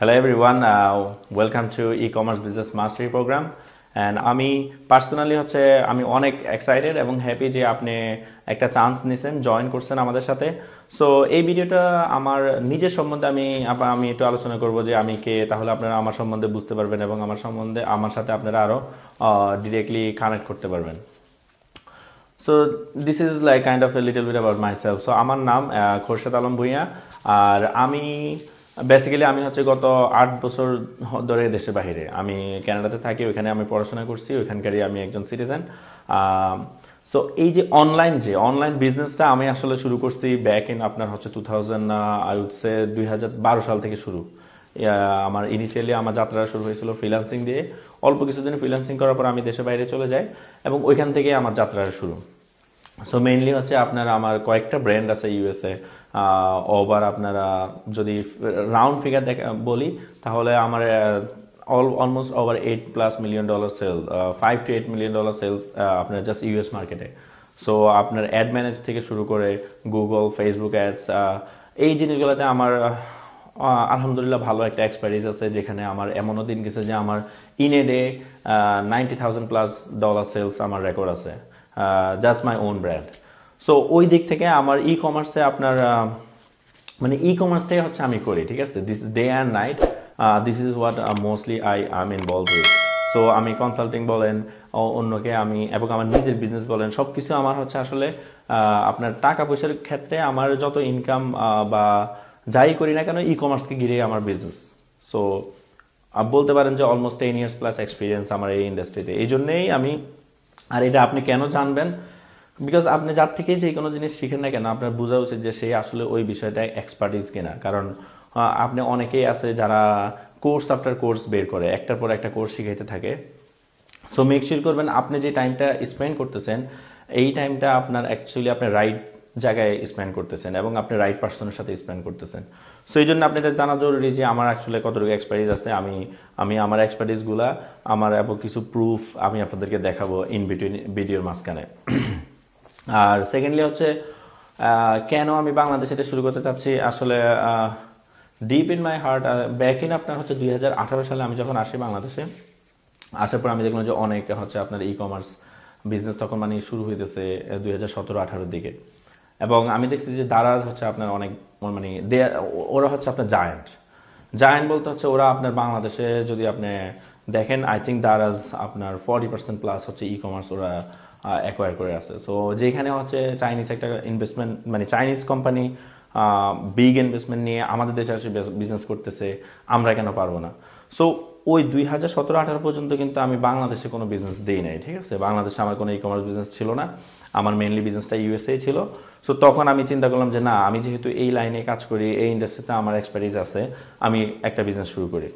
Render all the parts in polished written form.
Hello everyone, welcome to e-commerce business mastery program and আমি personally আমি অনেক excited এবং হ্যাপি যে আপনি একটা চান্স নিছেন জয়েন করছেন আমাদের সাথে। সো এই ভিডিওটা আমার নিজের সম্বন্ধে আমি একটু আলোচনা করব যে আমি কে, তাহলে আপনারা আমার সম্বন্ধে বুঝতে পারবেন এবং আমার সাথে আপনারা আরো ডিরেক্টলি কানেক্ট করতে পারবেন। So this is like kind of a little bit about myself. So আমার নাম খোরশেদ আলম ভুঁইয়া, আর আমি বেসিক্যালি আমি গত 8 বছর ধরে দেশের বাইরে, আমি কানাডাতে থাকি, ওইখানে আমি পড়াশোনা করছি, ওইখানকারই আমি একজন সিটিজেন। সো এই যে অনলাইন বিজনেসটা আমি আসলে শুরু করছি ব্যাক ইন আপনার 2000 আই উড সে 2012 সাল থেকে শুরু। আমার ইনিশিয়ালি আমার যাত্রা শুরু হয়েছিল ফ্রিল্যান্সিং দিয়ে। অল্প কিছুদিন ফ্রিল্যান্সিং করার পর আমি দেশের বাইরে চলে যাই এবং ওইখান থেকে আমার যাত্রা শুরু। সো মেইনলি আপনার আমার কয়েকটা ব্র্যান্ড আছে ইউএসএ। ওভার আপনারা যদি রাউন্ড ফিগার বলি তাহলে আমার almost over $8+ million sale, $5 to $8 million sale আপনার জাস্ট ইউএস মার্কেটে। সো আপনার অ্যাড ম্যানেজ থেকে শুরু করে গুগল, ফেসবুক অ্যাডস, এই জিনিসগুলোতে আমার আলহামদুলিল্লাহ ভালো একটা এক্সপার্টিস আছে, যেখানে আমার এমনও দিন গেছে যে আমার ইন এ ডে $90,000+ সেলস আমার রেকর্ড আছে, just my own brand. So ওই দিক থেকে আমার ই কমার্সে আপনার ই কমার্সটাই আমি করি, ঠিক আছে। This day and night, this is what mostly I am involve with. So আমি কনসাল্টিং বলেন, অন্যকে আমি এবং আমার নিজের বিজনেস বলেন, সব কিছু আমার আসলে আপনার টাকা পয়সার ক্ষেত্রে আমার যত ইনকাম বা যাই করি না কেন, ই কমার্সকে ঘিরে আমার বিজনেস। সো বলতে পারেন যে অলমোস্ট 10 years প্লাস এক্সপিরিয়েন্স আমার এই ইন্ডাস্ট্রিতে। এই জন্যেই আর এটা আপনি কেন জানবেন, বিকজ আপনি যার থেকে যে কোনো জিনিস শিখেন না কেন, আপনার বোঝা উচিত যে সে আসলে ওই বিষয়টায় এক্সপার্টিস কিনা। কারণ আপনি অনেকেই আছে যারা কোর্স আফটার কোর্স বের করে, একটার পর একটা কোর্স শিখাইতে থাকে। সো মেক শিওর করবেন আপনি যে টাইমটা স্পেন্ড করতেছেন, এই টাইমটা আপনার অ্যাকচুয়ালি আপনি রাইট জায়গায় স্পেন্ড করতেছেন এবং আপনি রাইট পার্সনের সাথে স্পেন্ড করতেছেন। সো এই জন্য আপনি এটা জানা জরুরি যে আমার অ্যাকচুয়ালি কতটুকু এক্সপার্টিস আছে। আমি আমার এক্সপার্টিসগুলা আমার এবং কিছু প্রুফ আমি আপনাদেরকে দেখাবো ইন বিটুইন ভিডিওর মাঝখানে। আর সেকেন্ডলি কেন আমি বাংলাদেশে এটা শুরু করতে চাচ্ছি, আসলে deep in my heart back in আপনার 2018 সালে আমি যখন আসি বাংলাদেশে, আসার পর আমি দেখলাম যে অনেক আপনার ই কমার্স বিজনেস তখন শুরু হইতেছে 2017-18 দিকে। এবং আমি দেখছি যে দারাজ আপনার অনেক ওরা আপনার জায়ান্ট বলতে ওরা আপনার বাংলাদেশে যদি আপনি দেখেন, আই থিঙ্ক দারাজ আপনার 40% প্লাস ই কমার্স ওরা অ্যাকোয়ার করে আছে। সো যেখানে চাইনিজ একটা investment, Chinese company big investment নিয়ে আমাদের দেশে আসে বিজনেস করতেছে, আমরা কেন পারবো না। সো ওই 2017-18 পর্যন্ত কিন্তু আমি বাংলাদেশে কোনো বিজনেস দিই নাই, ঠিক আছে। বাংলাদেশে আমার কোনো ই কমার্স বিজনেস ছিল না, আমার মেনলি বিজনেসটা ইউএসএ ছিল। সো তখন আমি চিন্তা করলাম যে না, আমি যেহেতু এই লাইনে কাজ করি, এই ইন্ডাস্ট্রিতে আমার এক্সপার্টিস আছে, আমি একটা বিজনেস শুরু করি।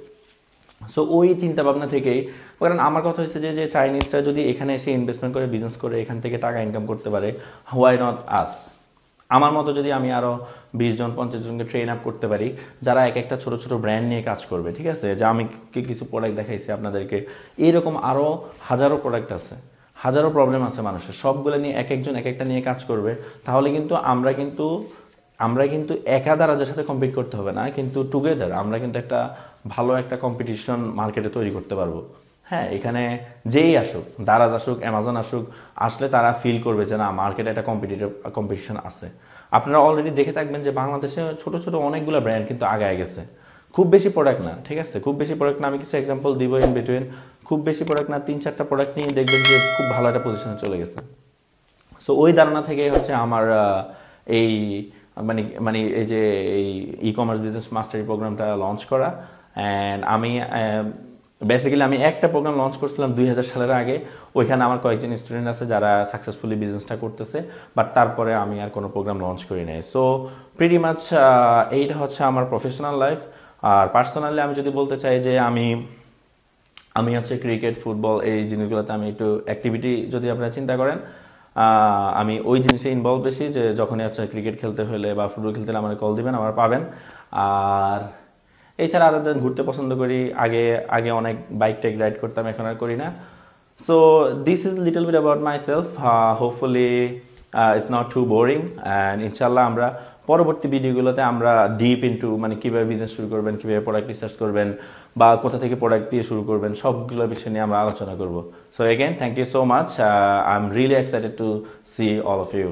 সো ওই চিন্তা ভাবনা থেকেই, কারণ আমার কথা হচ্ছে যে চাইনিজরা যদি এখানে এসে ইনভেস্টমেন্ট করে বিজনেস করে এখান থেকে টাকা ইনকাম করতে পারে, হোয়াই নট আস। আমার মতো যদি আমি আরো 20 জন 50 জনকে ট্রেন আপ করতে পারি, যারা এক একটা ছোট ছোট ব্র্যান্ড নিয়ে কাজ করবে, ঠিক আছে। যে আমি কিছু প্রোডাক্ট দেখাইছি আপনাদেরকে, এইরকম আরো হাজারো প্রোডাক্ট আছে, হাজারো প্রবলেম আছে মানুষের, সবগুলো নিয়ে এক একটা নিয়ে কাজ করবে, তাহলে কিন্তু আমরা কিন্তু একা দারাজের সাথে কম্পিট করতে হবে না, কিন্তু টুগেদার আমরা কিন্তু একটা ভালো একটা কম্পিটিশন মার্কেটে তৈরি করতে পারবো। হ্যাঁ, এখানে যেই আসুক, দারাজ আসুক, অ্যামাজন আসুক, আসলে তারা ফিল করবে যে না, মার্কেটে একটা কম্পিটিশন আছে। আপনারা অলরেডি দেখে থাকবেন যে বাংলাদেশে ছোট ছোট অনেকগুলো ব্র্যান্ড কিন্তু আগায় গেছে। খুব বেশি প্রোডাক্ট না, ঠিক আছে, খুব বেশি প্রোডাক্ট না, আমি কিছু এক্সাম্পল দিব ইন বিটুইন। খুব বেশি প্রোডাক্ট না, 3-4টা প্রোডাক্ট নিয়ে দেখবেন যে খুব ভালো একটা পজিশনে চলে গেছে। সো ওই ধারণা থেকে আমার এই এই যে এই ই কমার্স বিজনেস মাস্টারি প্রোগ্রামটা লঞ্চ করা। অ্যান্ড আমি বেসিক্যালি একটা প্রোগ্রাম লঞ্চ করছিলাম 2000 সালের আগে। ওইখানে আমার কয়েকজন স্টুডেন্ট আছে যারা সাকসেসফুলি বিজনেসটা করতেছে, বাট তারপরে আমি আর কোনো প্রোগ্রাম লঞ্চ করি নাই। সো প্রিটি মাচ এইটা আমার প্রফেশনাল লাইফ। আর পার্সোনালি আমি যদি বলতে চাই যে আমি ক্রিকেট, ফুটবল, এই জিনিসগুলোতে আমি একটু অ্যাক্টিভিটি যদি আপনারা চিন্তা করেন, আমি ওই জিনিসে ইনভলভ বেশি, যে যখনই ক্রিকেট খেলতে হলে বা ফুটবল খেলতে হলে আমার কল দিবেন, আমার পাবেন। আর এছাড়া আদার দেন ঘুরতে পছন্দ করি, আগে অনেক বাইক টেক রাইড করতাম, এখন আর করি না। So this is little bit about myself. Hopefully it's not too boring, and ইনশাল্লাহ আমরা পরবর্তী ভিডিওগুলোতে আমরা ডিপ ইনটু মানে কিভাবে বিজনেস শুরু করবেন, কিভাবে প্রোডাক্ট রিসার্চ করবেন বা কোথা থেকে প্রোডাক্ট দিয়ে শুরু করবেন, সবগুলো বিষয় নিয়ে আমরা আলোচনা করব। So again thank you so much, I am really excited to see all of you.